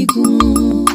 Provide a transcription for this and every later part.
àfigun.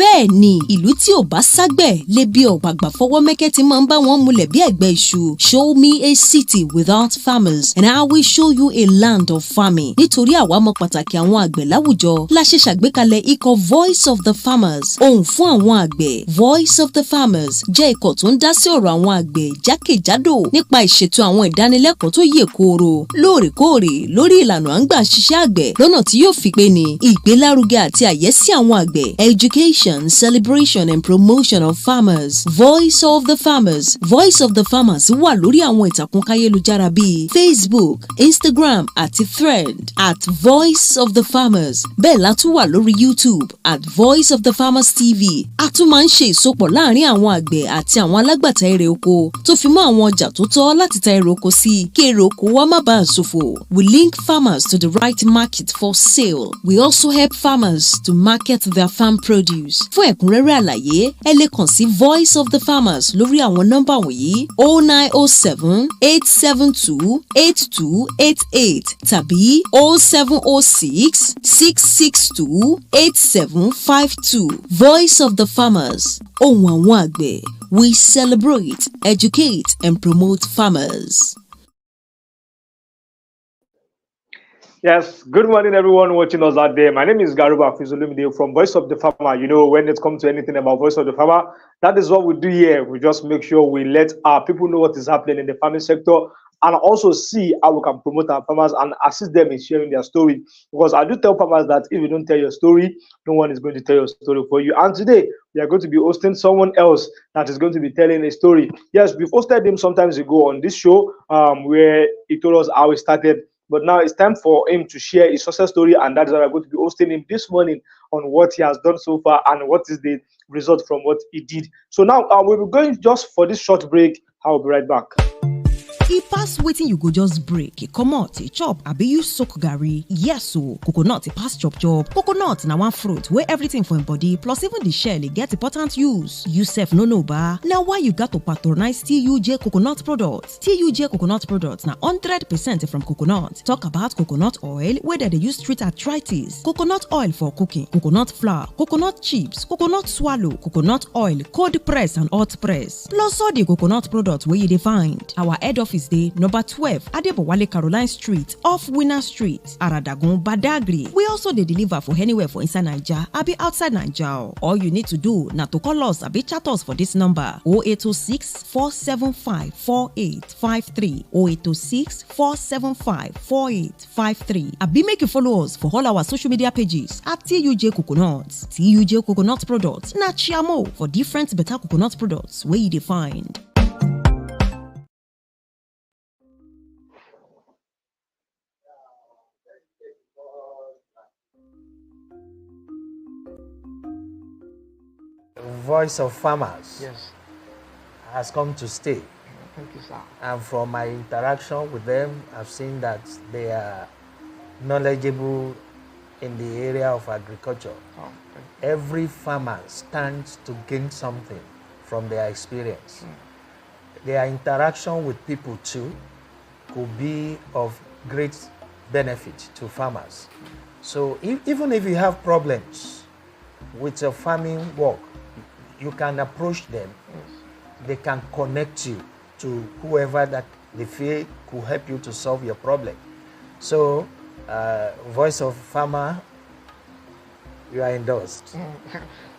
Bẹ́ẹ̀ ni ìlú tí ò bá ságbẹ̀ lè bí ọ̀gbàgbà fọwọ́ mẹ́kẹ́ tí máa ń bá wọn múlẹ̀ bí ẹ̀gbẹ́ iṣu. Show me a city without farmers and I will show you a land of farming. Nítorí àwa mọ̀ pàtàkì àwọn àgbẹ̀ láwùjọ la ṣe ṣàgbékalẹ̀ ikọ̀ Voice of the Farmers. Ohùn fún àwọn àgbẹ̀ Voice of the Farmers jẹ́ ikọ̀ tó ń dá sí ọ̀rọ̀ àwọn àgbẹ̀ jákèjádò nípa ìṣètò àwọn ìdánilẹ́kọ̀ọ́ tó yè kooro lóòrèkóòrè lórí ìlànà à ń gbà ṣiṣẹ́ àgbẹ̀ lọ́nà tí yóò fi pé ni ìgbélárugẹ àti àyẹ́sí àwọn àgbẹ̀ education, celebration and promotion of farmers. Voice of the Farmers. Voice of the Farmers wà lórí àwọn ìtàkùn káyélujára bíi Facebook, Instagram àti Thread at Voice of the Farmers. Bẹ́ẹ̀ la tún wà lórí YouTube at Voice of the Farmers TV. A tún máa ń ṣe ìsopọ̀ láàárín àwọn àgbẹ̀ àti àwọn alágbàtà èrè oko tó fi mọ́ àwọn ọjà tó tọ́ láti ta èrè oko sí kí èrè oko wa má bàa ṣòfò. We link farmers to the right market for sale. We also help farmers to market their farm produce. Fún ẹ̀kúnrẹ́rẹ́ àlàyé ẹ lè kàn sí Voice of the Farmers lórí àwọn nọ́mbà wọ̀nyí 0907 872 8288 tàbí 0706 662 8752. Voice of the Farmers. Ohùn àwọn àgbẹ̀. We celebrate, educate and promote farmers. Yes, good morning everyone watching us out there. My name is Garuba Fizolumide from Voice of the Farmer. You know, when it comes to anything about Voice of the Farmer, that is what we do here. We just make sure we let our people know what is happening in the farming sector and also see how we can promote our farmers and assist them in sharing their story. Because I do tell farmers that if you don't tell your story, no one is going to tell your story for you. And today, we are going to be hosting someone else that is going to be telling a story. Yes, we've hosted him some times ago on this show where he told us how he started. But now it's time for him to share his success story, and that is why we're going to be hosting him this morning on what he has done so far and what is the result from what he did. So now we'll be going just for this short break. I'll be right back. E pass wetin you go just break, e comot, e chop, abi you soak garri. Yes o, coconut e pass chop. Coconut na one fruit wey everything for im body plus even the shell e get important use. You sef no know ba? Na why you gat to patronize TUJ coconut products. TUJ coconut products na 100% from coconut. Talk about coconut oil wey dem dey use treat arthritis, coconut oil for cooking, coconut flour, coconut chips, coconut swallow, coconut oil, cold press and hot press. Plus all the coconut products wey you dey find. Our head office dey number 12 Adebowale Caroline Street off Winner Street, Aradagun, Badagry. We also dey deliver for anywhere for inside Naija abi outside Naija. All you need to do na to call us abi chat us for this number 0806 475 4853 0806 475 4853. Abi make you follow us for all our social media pages at TUJ Coconut. TUJ Coconut Products na chiamo for different better coconut products wey you dey find. Voice of Farmers, Yes. has come to stay. Thank you, sir. And from my interaction with them, I've seen that they are knowledgeable in the area of agriculture. Oh, Every farmer stands to gain something from their experience. Their interaction with people too could be of great benefit to farmers. So even if you have problems with your farming work, you can approach them. They can connect you to whoever that they feel could help you to solve your problem. So, Voice of Farmer, you are endorsed.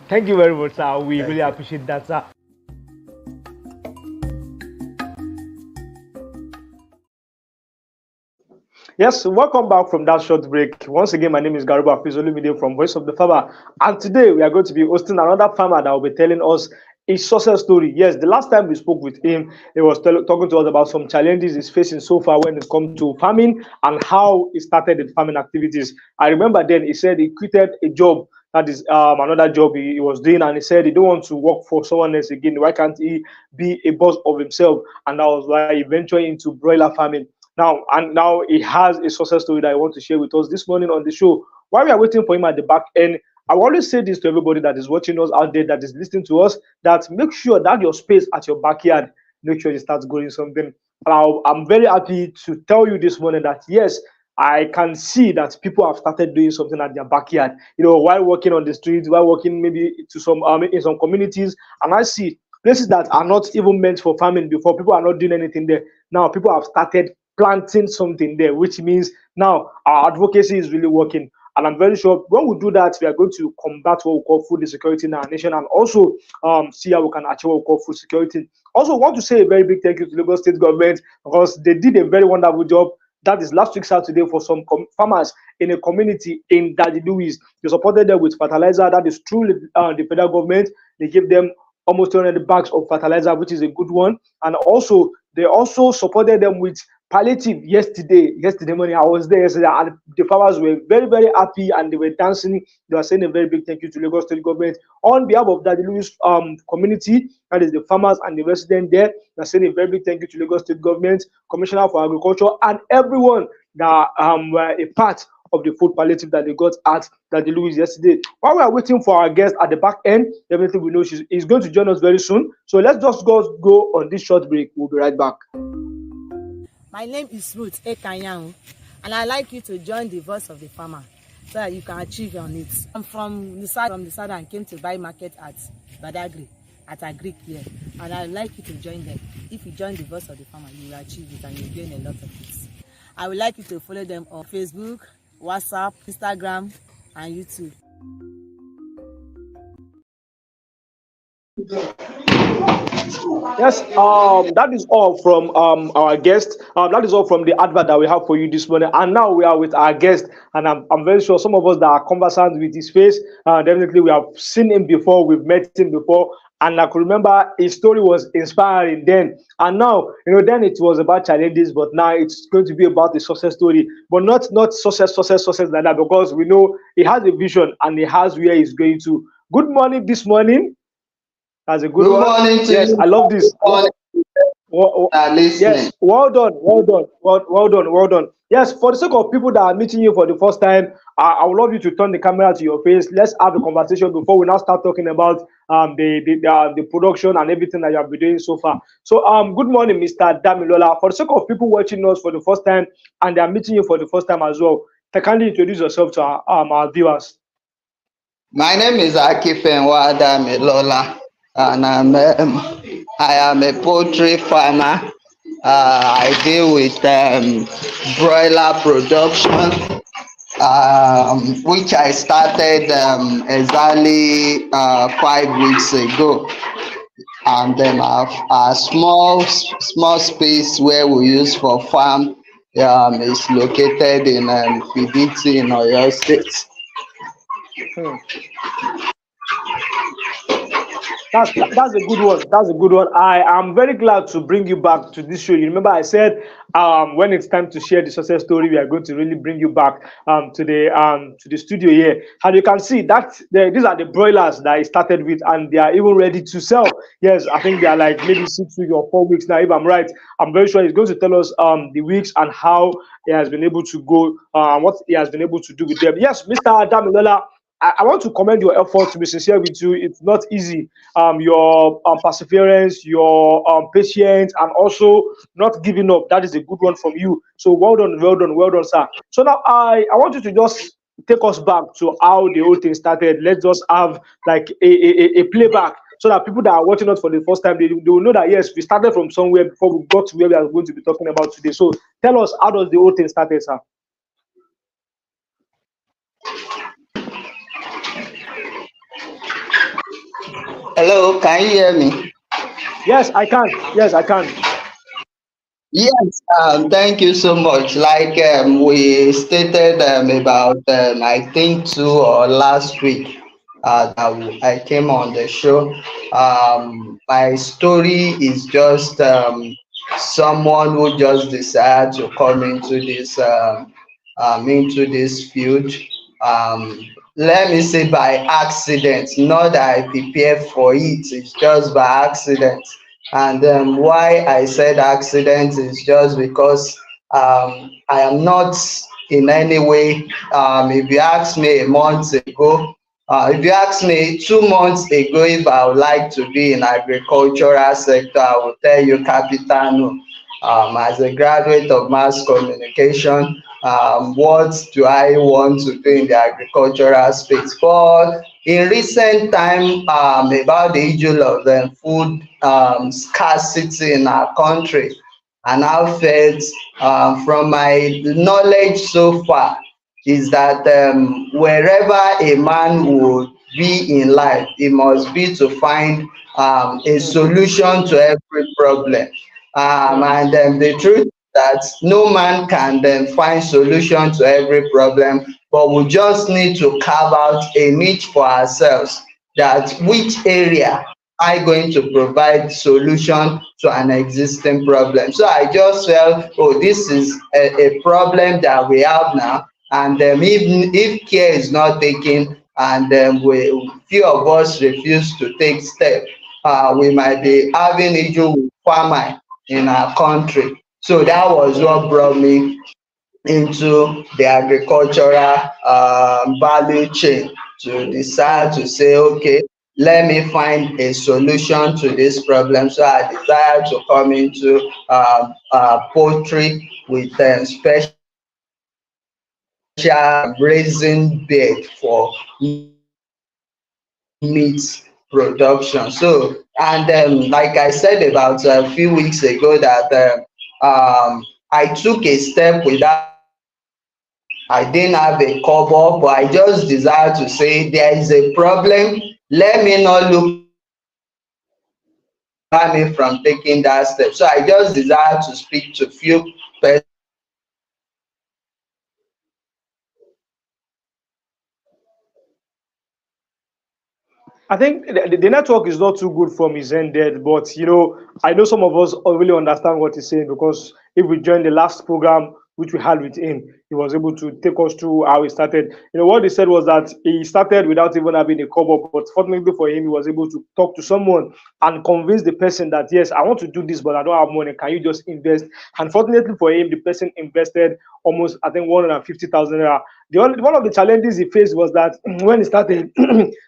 Thank you very much, sir. We really appreciate that, sir. Yes, welcome back from that short break. Once again, my name is Garuba Fizolumide from Voice of the Farmer. And today we are going to be hosting another farmer that will be telling us a success story. Yes, the last time we spoke with him, he was talking to us about some challenges he's facing so far when it comes to farming and how he started in farming activities. I remember then he said he quitted a job, that is another job he was doing, and he said he don't want to work for someone else again. Why can't he be a boss of himself? And that was why he ventured into broiler farming. Now he has a success story that I want to share with us this morning on the show. While we are waiting for him at the back end, I will always say this to everybody that is watching us out there, that is listening to us, that make sure that your space at your backyard, make sure you start growing something. I'm very happy to tell you this morning that yes, I can see that people have started doing something at their backyard, while walking on the streets, while walking maybe to some in some communities, and I see places that are not even meant for farming before. People are not doing anything there. Now people have started planting something there, which means now our advocacy is really working. And I'm very sure when we do that, we are going to combat what we call food insecurity in our nation, and also see how we can achieve what we call food security. Also, want to say a very big thank you to Lagos State government, because they did a very wonderful job. That is last week Saturday for some farmers in a community in Daddy Louis. They supported them with fertilizer. That is through the federal government. They gave them almost 200 bags of fertilizer, which is a good one. And also, they also supported them with palliative yesterday. Yesterday morning, I was there yesterday, and the farmers were very, very happy, and they were dancing. They were saying a very big thank you to Lagos State government on behalf of Daddy Louis community. That is the farmers and the residents there. They're saying a very big thank you to Lagos State government, Commissioner for Agriculture, and everyone that were a part of the food palliative that they got at Daddy Louis yesterday. While we are waiting for our guest at the back end, definitely we know she's going to join us very soon. So let's just go on this short break. We'll be right back. My name is Ruth Ekanyang, and I'd like you to join the Voice of the Farmer so that you can achieve your needs. I'm from the south and came to buy market at Badagry, at Agric here, and I'd like you to join them. If you join the Voice of the Farmer, you will achieve it and you'll gain a lot of it. I would like you to follow them on Facebook, WhatsApp, Instagram, and YouTube. Yes, that is all from our guest. That is all from the advert that we have for you this morning. And now we are with our guest, and I'm very sure some of us that are conversant with his face, definitely we have seen him before, we've met him before, and I could remember his story was inspiring then. And now, then it was about challenges, but now it's going to be about the success story, but not success like that, because we know he has a vision and he has where he's going to. Good morning this morning. That's a good one. Morning to yes, you. I love this. Yes, well done. Yes, for the sake of people that are meeting you for the first time, I would love you to turn the camera to your face. Let's have a conversation before we now start talking about the production and everything that you have been doing so far. So, good morning, Mr. Damilola. For the sake of people watching us for the first time and they are meeting you for the first time as well, kindly introduce yourself to our viewers. My name is Akifenwa Damilola, and I am a poultry farmer. I deal with broiler production, which I started exactly 5 weeks ago. And then a small space where we use for farm is located in Fiditi in Oyo State. That's a good one. That's a good one. I am very glad to bring you back to this show. You remember I said when it's time to share the success story, we are going to really bring you back to the studio here. And you can see that these are the broilers that I started with, and they are even ready to sell. Yes, I think they are like maybe 6 weeks or 4 weeks now, if I'm right. I'm very sure he's going to tell us the weeks and how he has been able to go and what he has been able to do with them. Yes, Mr. Damilola, I want to commend your effort, to be sincere with you. It's not easy. Your perseverance, your patience, and also not giving up. That is a good one from you. So well done, sir. So now I want you to just take us back to how the whole thing started. Let's just have like a playback so that people that are watching us for the first time, they will know that yes, we started from somewhere before we got to where we are going to be talking about today. So tell us, how does the whole thing started, sir? Hello, can you hear me? Yes, I can. Yes, thank you so much. Like we stated about, I think 2 or last week that I came on the show. My story is just someone who just decided to come into this field. Let me say by accident, not that I prepared for it, it's just by accident. And why I said accident is just because I am not in any way, if you asked me a month ago, if you asked me 2 months ago if I would like to be in agricultural sector, I will tell you capital no. As a graduate of mass communication, what do I want to do in the agricultural space. But in recent time, about the issue of food scarcity in our country, and I felt from my knowledge so far is that wherever a man would be in life, it must be to find a solution to every problem. And the truth is that no man can then find solution to every problem, but we just need to carve out a niche for ourselves, that which area I going to provide solution to an existing problem. So I just felt, oh, this is a problem that we have now, and if care is not taken, and few of us refuse to take step, we might be having issue with famine in our country. So that was what brought me into the agricultural value chain, to decide to say, okay, let me find a solution to this problem. So I decided to come into poultry with special raising bed for meat production. So, and like I said about a few weeks ago, that I took a step without, I didn't have a cover, but I just decided to say there is a problem. Let me not look at me from taking that step. So I just decided to speak to few persons. I think the network is not too good from his end there, but I know some of us really understand what he's saying, because if we join the last program which we had with him, he was able to take us through how he started. What he said was that he started without even having a cover, but fortunately for him, he was able to talk to someone and convince the person that, yes, I want to do this, but I don't have money. Can you just invest? And fortunately for him, the person invested almost, I think, 150,000 naira. One of the challenges he faced was that when he started,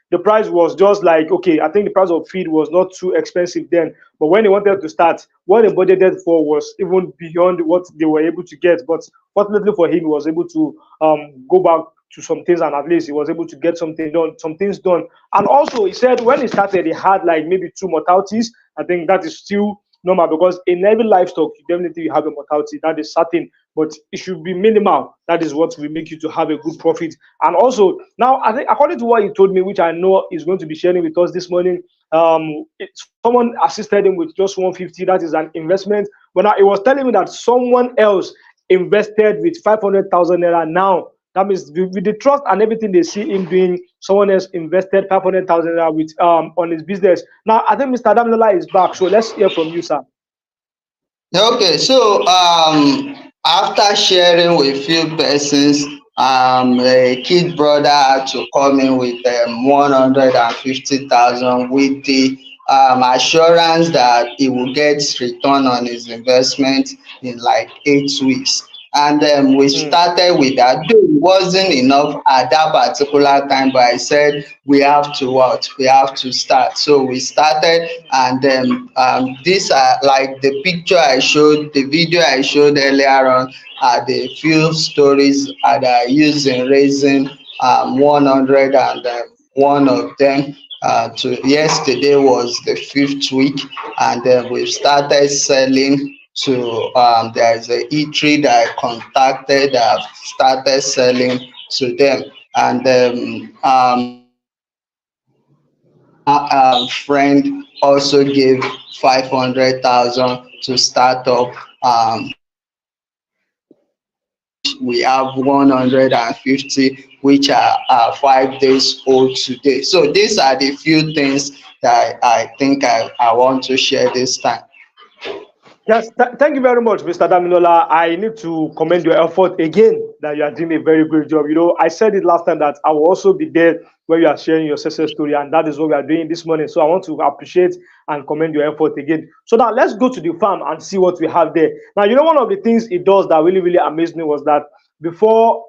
the price was just like, okay, I think the price of feed was not too expensive then. But when he wanted to start, what they budgeted for was even beyond what they were able to get. But fortunately for him, he was able to go back to some things, and at least he was able to get some things done. And also, he said when he started, he had like maybe 2 mortalities. I think that is still normal, because in every livestock, you definitely have a mortality, that is certain, but it should be minimal. That is what will make you to have a good profit. And also, now I think according to what he told me, which I know is going to be sharing with us this morning, someone assisted him with just 150. That is an investment. But now he was telling me that someone else invested with 500,000 naira now. That means with the trust and everything they see him doing, someone else invested 500,000 naira with on his business. Now I think Mr. Damilola is back, so let's hear from you, sir. Okay, so after sharing with few persons, a kid brother had to come in with 150,000 with the assurance that he will get return on his investment in like 8 weeks. And we started with that. Though it wasn't enough at that particular time, but I said we have to what? We have to start. So we started, and these are like the picture I showed, the video I showed earlier on, are the few stories that I use in raising 101 of them. To yesterday was the 5th week, and then we've started selling to there's a eatery that I contacted, that I've started selling to them. And friend also gave 500,000 to start up. We have 150, which are 5 days old today. So these are the few things that I think I want to share this time. Yes, thank you very much, Mr. Damilola. I need to commend your effort again, that you are doing a very good job. I said it last time that I will also be there where you are sharing your success story, and that is what we are doing this morning. So I want to appreciate and commend your effort again. So now let's go to the farm and see what we have there. Now, one of the things it does that really, really amazed me was that before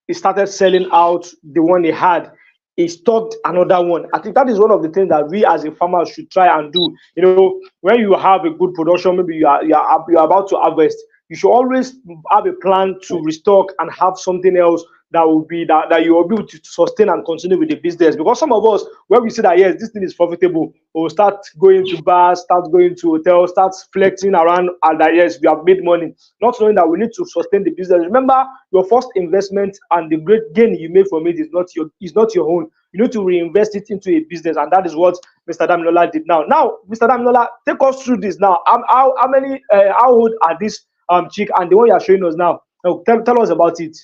he started selling out the one he had, he stocked another one. I think that is one of the things that we as a farmer should try and do. When you have a good production, maybe you are about to harvest, you should always have a plan to restock and have something else that will be that you will be able to sustain and continue with the business. Because some of us, when we see that yes, this thing is profitable, we'll start going to bars, start going to hotels, start flexing around, and that yes, we have made money, not knowing that we need to sustain the business. Remember, your first investment and the great gain you make from it is not your own. You need to reinvest it into a business, and that is what Mr. Damilola did now. Now, Mr. Damilola, take us through this now. How many how old are this chick and the one you are showing us now? Tell us about it.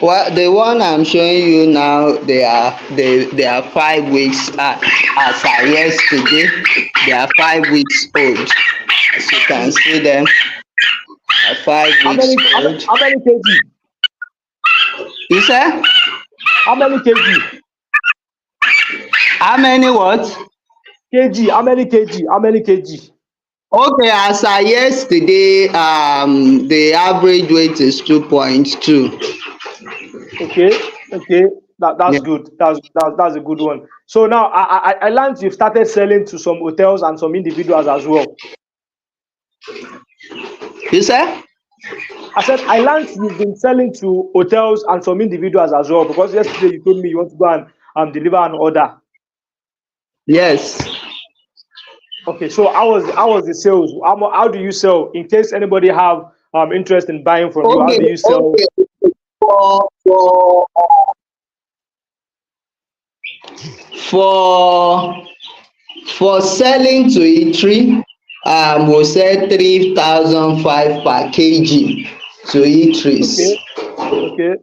Well, the one I'm showing you now, they are 5 weeks. As I yesterday, they are 5 weeks old. As you can see them, are five How weeks many old. how many kg? You say? How many kg? How many what? Kg? How many kg? How many kg? Okay, as I yesterday, the average weight is 2.2. Okay, okay, Yeah. that's good. That's a good one. So now I learned you've started selling to some hotels and some individuals as well. You say? I said I learned you've been selling to hotels and some individuals as well, because yesterday you told me you want to go and deliver an order. Yes. Okay, so how was the sales? How do you sell? In case anybody have interest in buying from you, how Okay, do you sell? okay. For for for for selling to eatery, we sell 3,005 per kg to eateries. Okay, okay,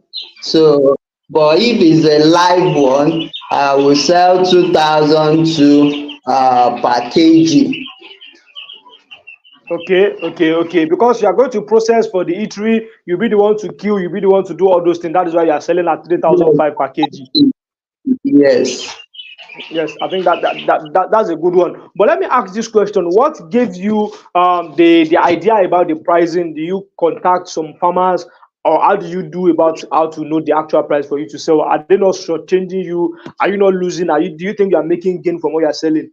So, but if it's a live one, we sell 2,002 per kg. okay. Because you are going to process for the eatery, you'll be the one to kill, you'll be the one to do all those things. That is why you are selling at 3,005 per kg. Yes. Yes, I think that's a good one. But let me ask this question: what gave you the idea about the pricing? Do you contact some farmers, or how do you do about how to know the actual price for you to sell? Are they not shortchanging you? Are you not losing? Do you think you are making gain from what you are selling?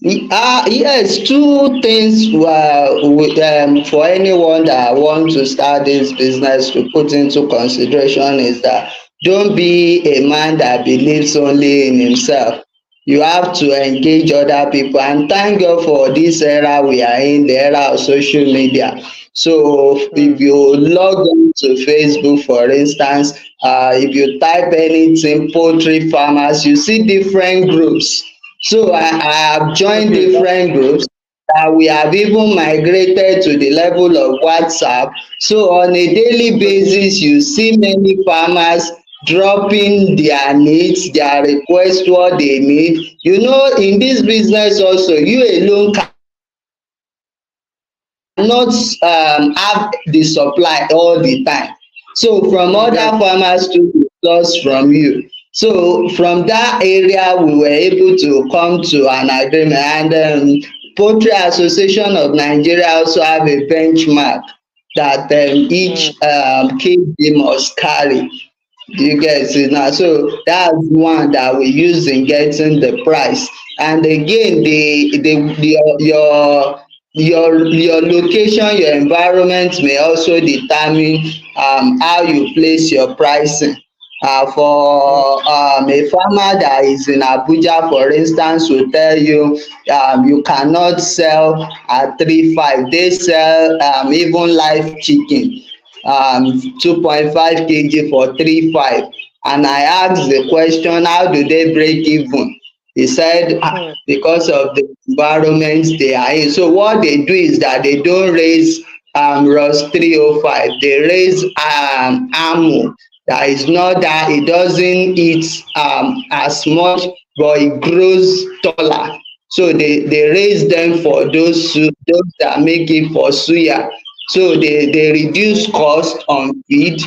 Yes, two things for anyone that wants to start this business to put into consideration is that don't be a man that believes only in himself. You have to engage other people, and thank God for this era we are in, the era of social media. So if Hmm. you log on to Facebook, for instance, if you type anything poultry farmers, you see different groups. So I have joined Okay, different groups. We have even migrated to the level of WhatsApp. So on a daily okay, basis, you see many farmers dropping their needs, their request, what they need. You know, in this business also, you alone cannot have the supply all the time. So from yes, other farmers to source from you. So from that area, we were able to come to an agreement, and Poultry Association of Nigeria also have a benchmark that each hmm, kg must carry. Do you get it now? So that's one that we use in getting the price. And again, your location, your environment may also determine how you place your pricing. hmm, For a farmer that is in Abuja, for instance, will tell you you cannot sell at 3.5. They sell even live chicken 2.5 kg for 3.5. And I asked the question, how do they break even? He said, hmm. because of the environment they are in. So what they do is that they don't raise Ross 305, they raise Amu. That is not that it doesn't eat as much, but it grows taller. So they raise them for those that make it for suya. So they reduce cost on feed.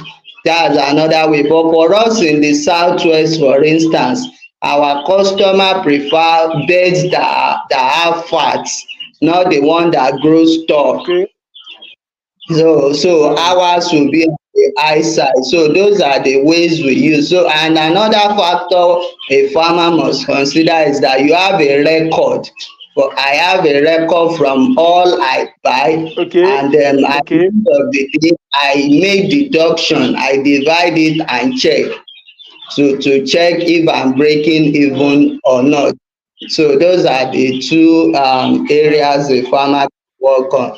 That's another way. But for us in the southwest, for instance, our customer prefer birds that have fats, not the one that grows tall. Okay, So hmm, ours will be on the high side. So those are the ways we use. So, and another factor a farmer must consider is that you have a record. but I have a record from all I buy, Okay. and at the Okay. end of the day, I make deduction, I divide it and check to check if I'm breaking Mm, even or not. So those are the two mm. areas a farmer can work on.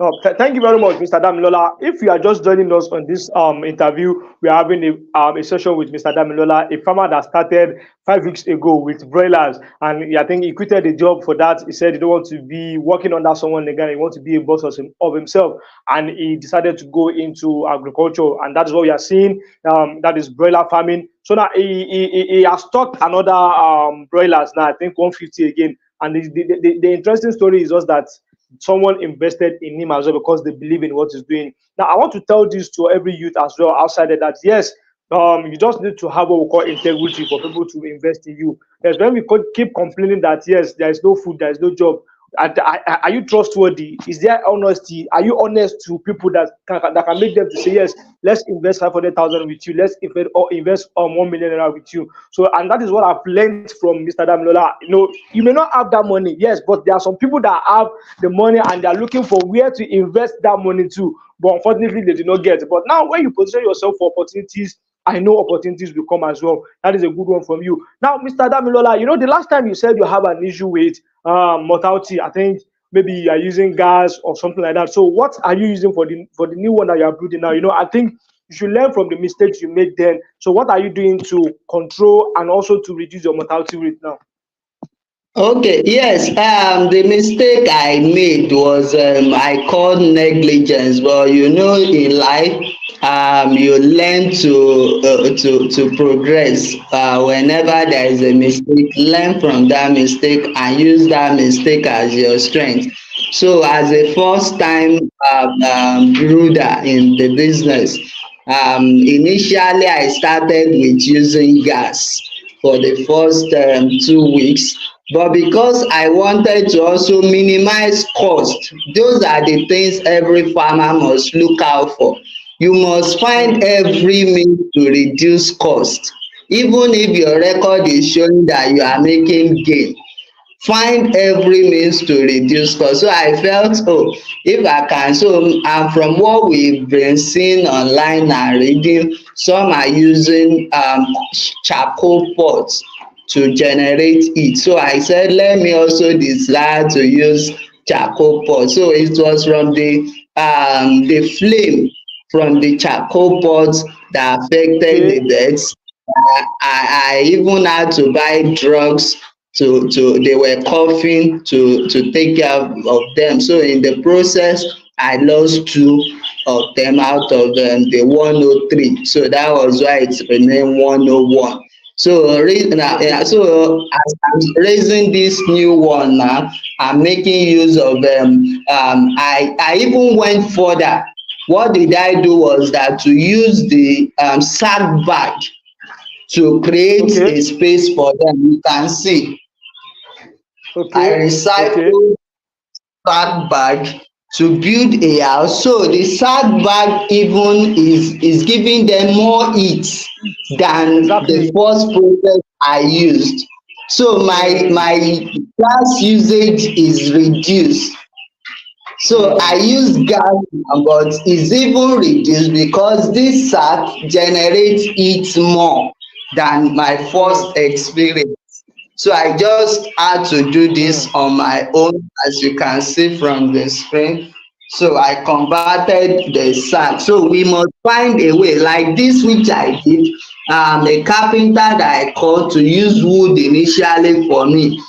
Oh, thank you very much, Mr. Damilola. If you are just joining us on this interview, we are having a session with Mr. Damilola, a farmer that started 5 weeks ago with broilers, and I think he quitted the job for that. He said he don't want to be working under someone again. He wants to be a boss of himself, and he decided to go into agriculture, and that is what we are seeing. That is broiler farming. So now he has stocked another broilers now. I think 150 again. And the interesting story is just that someone invested in him as well because they believe in what he's doing. Now, I want to tell this to every youth as well outside of that. Yes, you just need to have what we call integrity for people to invest in you. Yes, when we keep complaining that yes, there is no food, there is no job. Are you trustworthy? Is there honesty? Are you honest to people that can make them to say yes? Let's invest 500,000 with you. Let's invest 1 million naira with you. So, and that is what I've learned from Mr. Damilola. You may not have that money, yes, but there are some people that have the money and they are looking for where to invest that money to. But unfortunately, they did not get it. But now, when you position yourself for opportunities, I know opportunities will come as well. That is a good one from you. Now, Mr. Damilola, the last time you said you have an issue with mortality, I think maybe you are using gas or something like that. So, what are you using for the new one that you are building now? I think you should learn from the mistakes you made then. So, what are you doing to control and also to reduce your mortality rate now? Okay, yes, the mistake I made was I called negligence, but in life, you learn to progress. Whenever there is a mistake, learn from that mistake and use that mistake as your strength. So, as a first time brooder in the business, initially I started with using gas for the first 2 weeks. But because I wanted to also minimize cost, those are the things every farmer must look out for. You must find Mm, every means to reduce cost. Even if your record is showing that you are making gain, find every means to reduce cost. So I felt, if I can, so and from what we've been seeing online and reading, some are using charcoal pots to generate heat. So I said, let me also desire to use charcoal pot. So it was from the flame from the charcoal pot that affected okay. the birds. I even had to buy drugs to they were coughing to take care of them. So in the process, I lost two of them out of the 103. So that was why it remained 101. So Okay. as I'm raising this new one now, I'm making use of I even went further. What did I do was that to use the sack bag to create Okay. a space for them. You can see I Okay. Okay. recycle sack bag to build a house. So the sack bag even is giving them more heat than the Exactly. first process I used. So Mm, my gas usage is reduced. So I mm, use gas now, but it's even reduced because this sack generates heat more than my mm, first experience. So I just had to do this mm. on my own, as you can see from the screen. So I converted the sack. So we must find a way like this, which I did. A carpenter that I called to use wood initially for me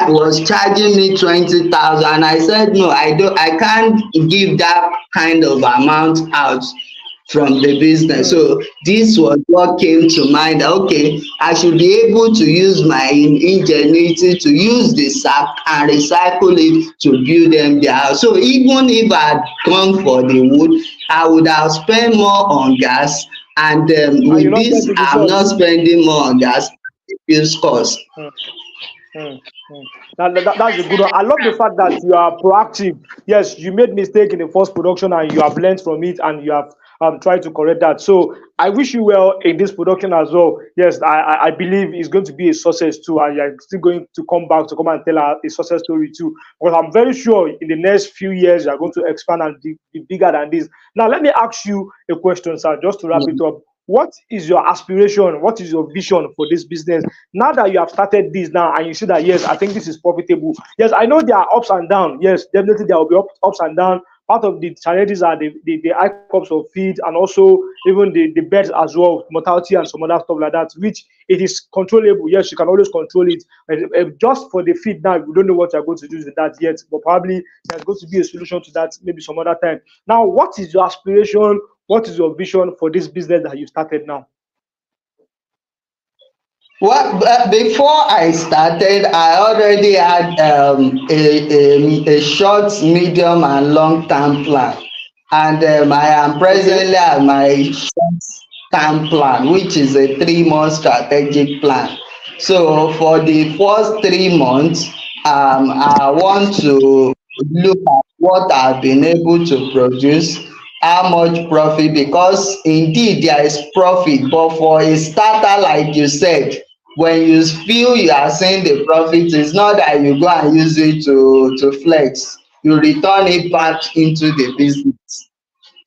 was charging me 20,000, and I said no, I can't give that kind of amount out from the business. Mm. So this was what came to mind. Okay, I should be able to use my ingenuity to use the sack and recycle it to build them their house. So even if I had gone for the wood, I would have spent more on gas, and And you with not get this the I'm result. not spending more on gas, reduce cost. Mm, mm, mm. That's a good one. I love the fact that you are proactive. Yes, you made mistake in the first production and you have learned from it and you have try to correct that. So I wish you well in this production as well. Yes, I believe it's going to be a success too, and you're still going to come back to come and tell a success story too. Because I'm very sure in the next few years you're going to expand and be bigger than this. Now let me ask you a question, sir, just to wrap it up. What is your aspiration? What is your vision for this business? Now that you have started this now and you see that, yes, I think this is profitable. Yes, I know there are ups and downs. Yes, definitely there will be ups and downs. Part of the challenges are the high costs of feed and also even the birds as well, mortality and some other stuff like that, which it is controllable. Yes, you can always control it. Just for the feed now, we don't know what you're going to do with that yet, but probably there's going to be a solution to that maybe some other time. Now, what is your aspiration? What is your vision for this business that you started now? Well, before I started, I already had a short, medium, and long-term plan, and I am presently at my short-term plan, which is a 3 month strategic plan. So for the first 3 months, I want to look at what I've been able to produce, how much profit, because indeed there is profit, but for a starter, like you said, when you feel you are seeing the profit, it's not that you go and use it to flex, you return it back into the business.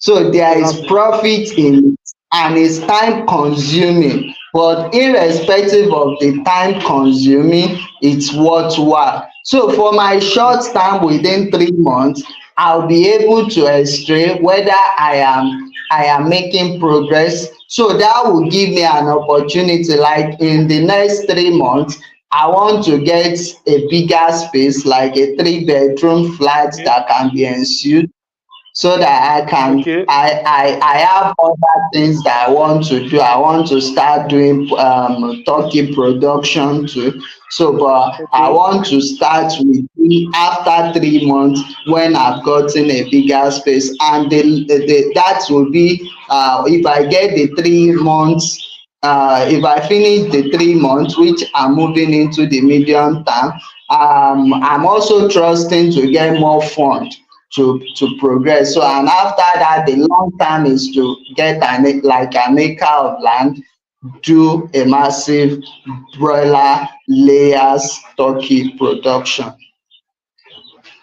So there is profit in it, and it's time consuming, but irrespective of the time consuming, it's worthwhile. So for my short term, within 3 months, I'll be able to extract whether I am making progress. So that will give me an opportunity, like in the next 3 months, I want to get a bigger space, like a 3 bedroom flat that can be ensued, so that I can Okay. I have other things that I want to do. I want to start doing turkey production too. So but I Okay. want to start with it after 3 months when I've gotten a bigger space, and that will be if I get the 3 months, if I finish the 3 months, which I'm moving into the medium term, I'm also trusting to get more fund to progress. So and after that, the long term is to get an acre of land, do a massive broiler layers turkey production.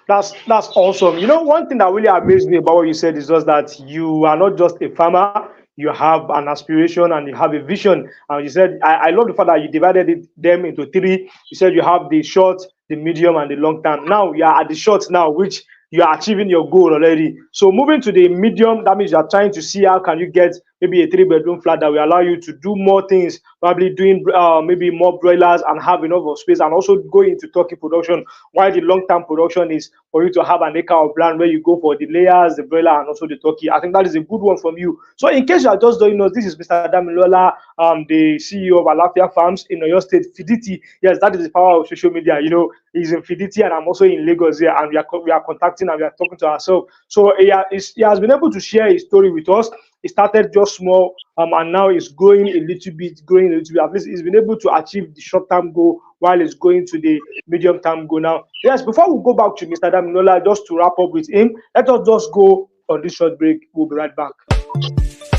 That's awesome. You know, one thing that really amazed me about what you said is just that you are not just a farmer. You have an aspiration and you have a vision. And you said, I love the fact that you divided them into three. You said you have the short, the medium, and the long term. Now you are at the short now, which you are achieving your goal already. So moving to the medium, that means you are trying to see how can you get maybe a 3 bedroom flat that will allow you to do more things, probably doing maybe more broilers and have enough of space, and also go into turkey production. While the long-term production is for you to have an acre of land where you go for the layers, the broiler, and also the turkey. I think that is a good one from you. So in case you are just doing this is Mr. Damilola, the CEO of Alafia Farms in Oyo State, Fiditi. Yes, that is the power of social media. You know, he's in Fiditi and I'm also in Lagos here, and we are contacting and we are talking to ourselves. So he has been able to share his story with us. It started just small, and now it's growing a little bit, growing a little bit. At least he's been able to achieve the short-term goal while it's going to the medium-term goal now. Yes, before we go back to Mr. Damilola, just to wrap up with him, let us just go on this short break. We'll be right back.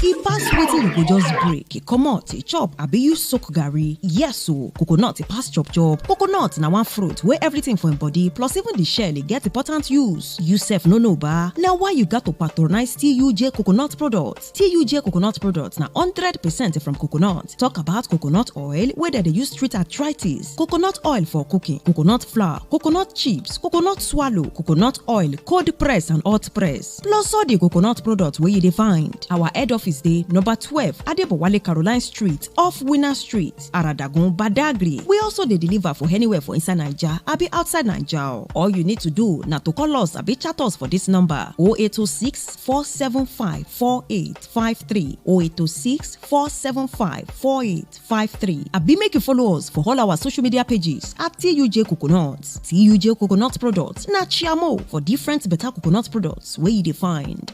E pass wetin you go just break, e comot, e chop, abi you soak garri. Yes o, coconut e pass chop. Coconut na one fruit wey everything for im body plus even the shell e get important use. You sef no know ba? Na why you gat to patronize TUJ coconut products. TUJ coconut products na 100% from coconut. Talk about coconut oil wey dem dey use treat arthritis, coconut oil for cooking, coconut flour, coconut chips, coconut swallow, coconut oil, cold press and hot press. Plus all the coconut products wey you dey find. Our head office dey number 12 Adebowale Caroline Street off Winner Street, Aradagun, Badagry. We also dey deliver for anywhere for inside Naija abi outside Naija. All you need to do na to call us abi chat us for this number 0806 475 4853 0806 475 4853. Abi make you follow us for all our social media pages at TUJ Coconut. TUJ Coconut Products na chiamo for different better coconut products wey you dey find.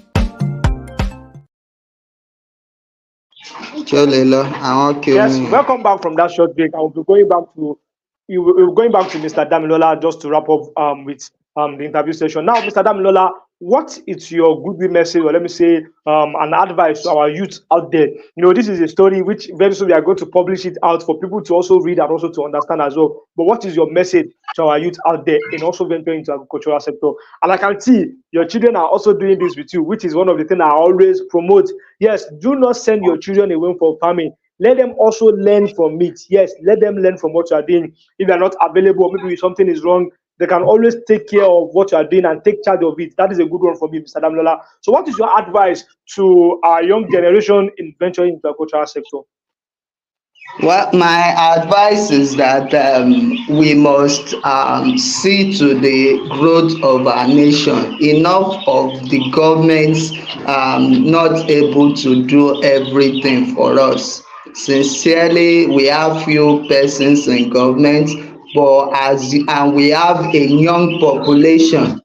Yes, welcome back from that short break. I will be going back to Mr. Damilola just to wrap up with the interview session. Now, Mr. Damilola, what is your goodwill message, or let me say, an advice to our youth out there? This is a story which very soon we are going to publish it out for people to also read and also to understand as well. But what is your message to our youth out there in also venturing into agricultural sector? And I can see your children are also doing this with you, which is one of the things I always promote. Yes, do not send your children away from farming. Let them also learn from it. Yes, let them learn from what you are doing. If you are not available, maybe something is wrong, they can always take care of what you are doing and take charge of it. That is a good one for me, Mr. Damilola. So what is your advice to our young generation in venturing into the agricultural sector? Well, my advice is that we must see to the growth of our nation. Enough of the governments not able to do everything for us. Sincerely, we have few persons in government, but and we have a young population,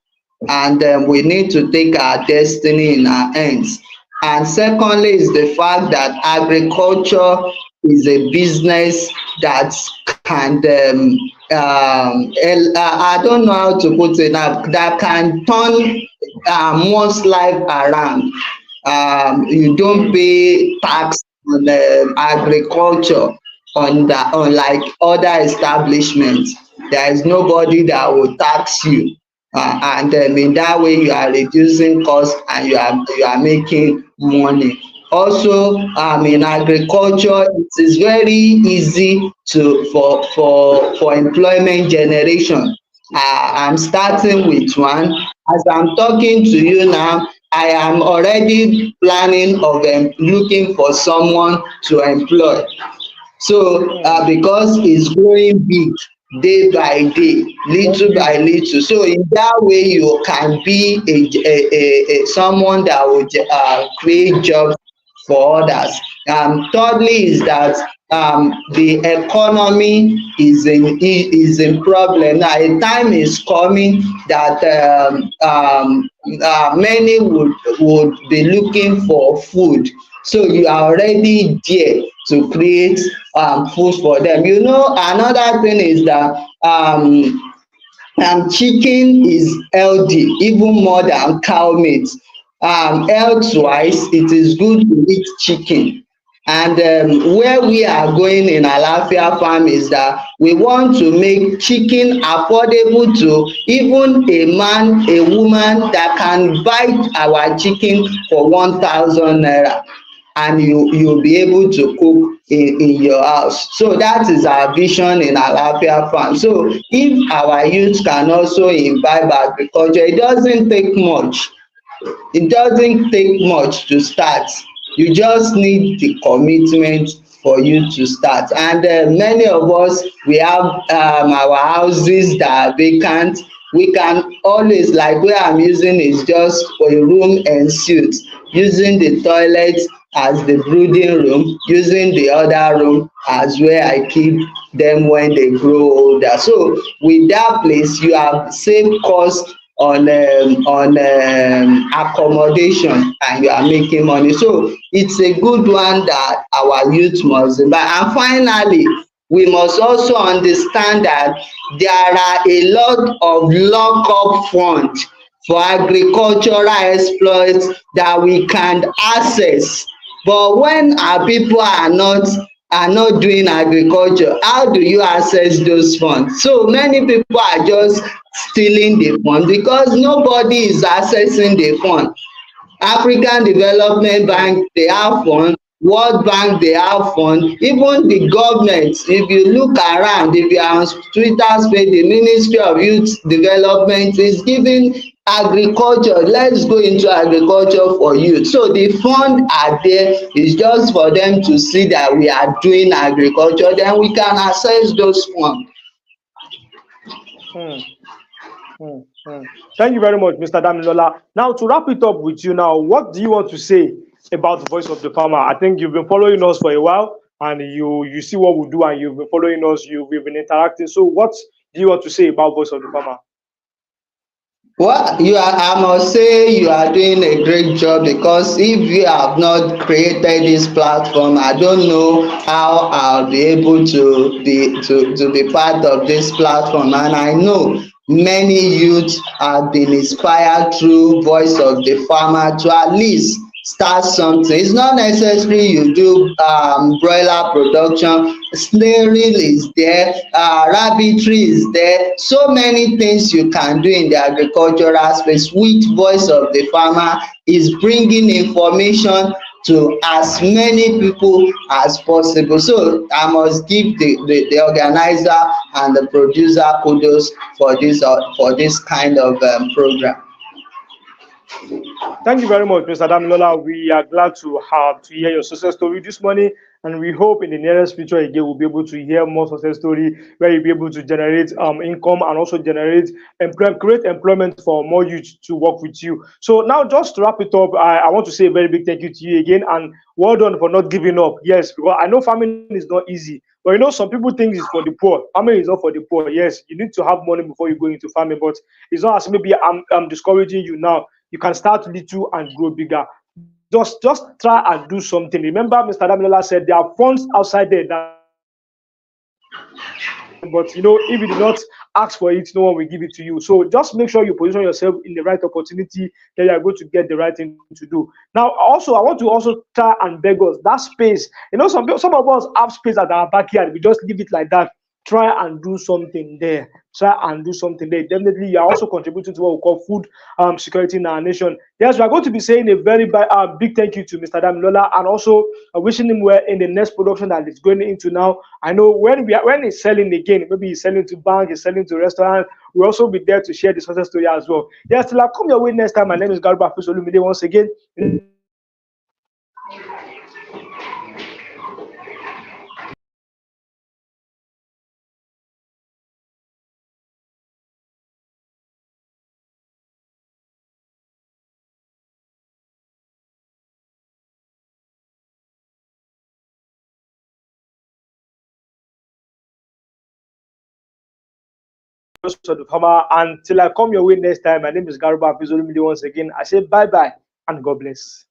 and we need to take our destiny in our hands. And secondly is the fact that agriculture is a business that can I don't know how to put it now, that can turn one's life around. You don't pay tax on agriculture unlike other establishments. There is nobody that will tax you, and in that way you are reducing cost and you are making money. Also, in agriculture it is very easy to for employment generation. I'm starting with one. As I'm talking to you now, I am already planning of looking for someone to employ. So because it's growing big day by day, little by little, so in that way you can be a someone that will create jobs for others. Thirdly is that the economy is in problem now. A time is coming that many would be looking for food, so you are already there to create food for them. Another thing is that chicken is healthy even more than cow meat. Health wise it is good to eat chicken. And where we are going in Alafia farm is that we want to make chicken affordable to even a man, a woman that can buy our chicken for 1,000 naira, and you'll be able to cook in your house. So that is our vision in Alafia farm. So if our youth can also imbibe agriculture, it doesn't take much to start. You just need the commitment for you to start. And many of us, we have our houses that are vacant. We can always, like where I'm using is just for a room and suite, using the toilet as the brooding room, using the other room as where I keep them when they grow older. So with that place, you have saved cost on accommodation, and you are making money. So it's a good one that our youth must buy. And finally, we must also understand that there are a lot of lockup funds for agricultural exploits that we can access. But when our people are not doing agriculture, how do you access those funds? So many people are just stealing the fund because nobody is accessing the fund. African Development Bank, they have fund. World Bank, they have fund. Even the government, if you look around, if you are on Twitter space, the Ministry of Youth Development is giving agriculture, let's go into agriculture for youth. So the fund are there, is just for them to see that we are doing agriculture, then we can access those funds. Thank you very much, Mr. Damilola. Now, to wrap it up with you now, what do you want to say about the Voice of the Farmer? I think you've been following us for a while, and you see what we do, and you've been following us, we've been interacting. So what do you want to say about Voice of the Farmer? Well, I must say you are doing a great job, because if you have not created this platform, I don't know how I'll be able to be part of this platform. And I know Many youths have been inspired through Voice of the Farmer to at least start something. It's not necessary you do broiler production, snairing is there, rabbitry is there, so many things you can do in the agricultural space, which Voice of the Farmer is bringing information to as many people as possible. So I must give the organizer and the producer kudos for this kind of program. Thank you very much, Mr. Damilola. We are glad to have to hear your success story this morning, and we hope in the nearest future again we'll be able to hear more success story where you'll be able to generate income and also generate create employment for more youth to work with you. So now, just to wrap it up, I want to say a very big thank you to you again, and well done for not giving up. Yes, because I know farming is not easy. But you know, some people think it's for the poor. Farming is not for the poor. Yes, you need to have money before you go into farming, but it's not as maybe I'm discouraging you now. You can start little and grow bigger. Just try and do something. Remember, Mr. Damilola said there are funds outside there that, but you know, if you do not ask for it, no one will give it to you. So just make sure you position yourself in the right opportunity, that you are going to get the right thing to do. Now, also, I want to also try and beg us that space. You know, some of us have space at our backyard. We just leave it like that. Try and do something there. Try and do something there. Definitely, you are also contributing to what we call food security in our nation. Yes, we are going to be saying a very big thank you to Mr. Damilola, and also wishing him well in the next production that he's going into now. I know when he's selling again, maybe he's selling to bank, he's selling to restaurant. We'll also be there to share the success story as well. Yes, till I come your way next time. My name is Garuba Fisolumide once again. To the farmer. Until I come your way next time, my name is Garuba Fisolumide once again. I say bye bye and God bless.